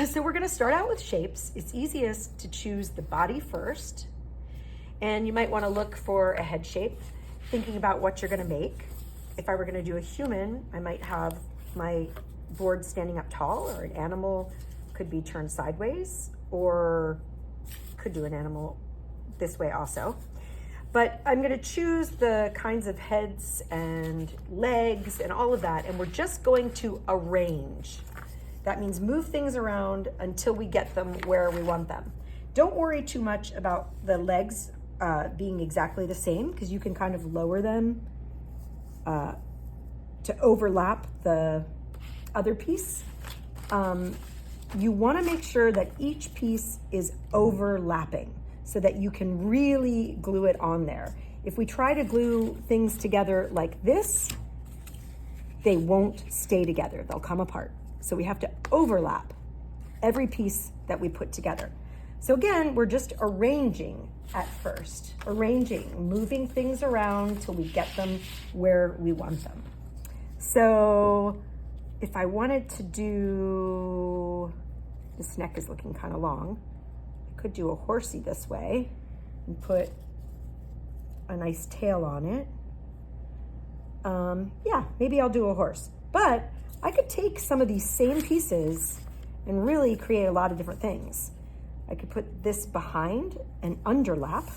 So we're gonna start out with shapes. It's easiest to choose the body first. And you might wanna look for a head shape, thinking about what you're gonna make. If I were gonna do a human, I might have my board standing up tall, or an animal could be turned sideways, or could do an animal this way also. But I'm gonna choose the kinds of heads and legs and all of that, and we're just going to arrange. That means move things around until we get them where we want them. Don't worry too much about the legs being exactly the same, because you can kind of lower them to overlap the other piece. You wanna make sure that each piece is overlapping so that you can really glue it on there. If we try to glue things together like this, they won't stay together, they'll come apart. So we have to overlap every piece that we put together. So again, we're just arranging at first, moving things around till we get them where we want them. So if I wanted to do, this neck is looking kind of long, I could do a horsey this way and put a nice tail on it. Yeah, maybe I'll do a horse. But I could take some of these same pieces and really create a lot of different things. I could put this behind and underlap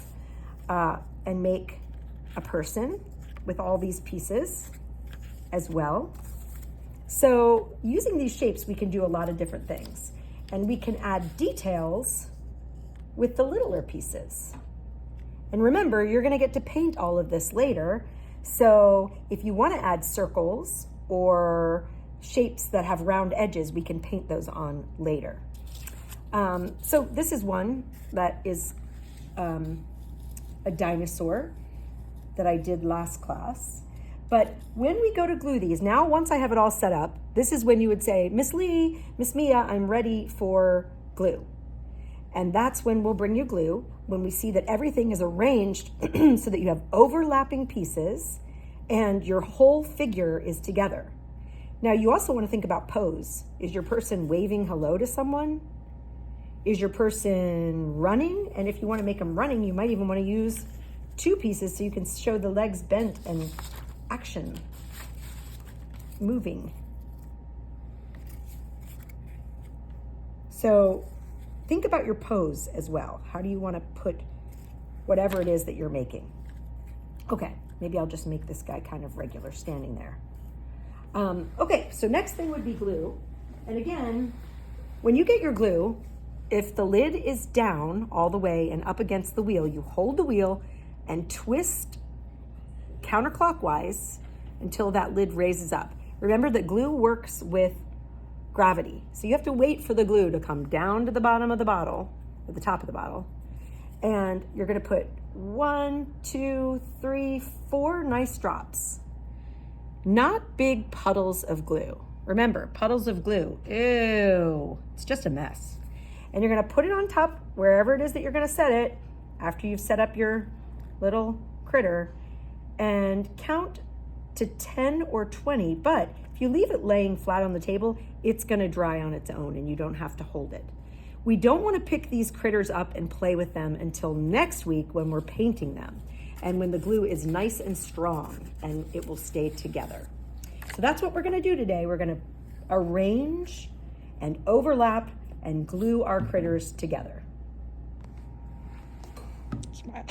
and make a person with all these pieces as well. So using these shapes, we can do a lot of different things, and we can add details with the littler pieces. And remember, you're gonna get to paint all of this later. So if you wanna add circles or shapes that have round edges, we can paint those on later. So this is one that is a dinosaur that I did last class. But when we go to glue these, now once I have it all set up, this is when you would say, Miss Lee, Miss Mia, I'm ready for glue. And that's when we'll bring you glue, when we see that everything is arranged so that you have overlapping pieces and your whole figure is together. Now you also want to think about pose. Is your person waving hello to someone? Is your person running? And if you want to make them running, you might even want to use two pieces so you can show the legs bent and action, moving. So think about your pose as well. How do you want to put whatever it is that you're making? Okay, maybe I'll just make this guy kind of regular standing there. Okay, so next thing would be glue. And again, when you get your glue, if the lid is down all the way and up against the wheel, you hold the wheel and twist counterclockwise until that lid raises up. Remember that glue works with gravity. So you have to wait for the glue to come down to the bottom of the bottle, at the top of the bottle. And you're gonna put 1, 2, 3, 4 nice drops. Not big puddles of glue. Remember, puddles of glue, ew, it's just a mess. And you're gonna put it on top, wherever it is that you're gonna set it, after you've set up your little critter, and count to 10 or 20, but if you leave it laying flat on the table, it's gonna dry on its own and you don't have to hold it. We don't wanna pick these critters up and play with them until next week when we're painting them and when the glue is nice and strong and it will stay together. So that's what we're gonna do today. We're gonna arrange and overlap and glue our critters together. Smile.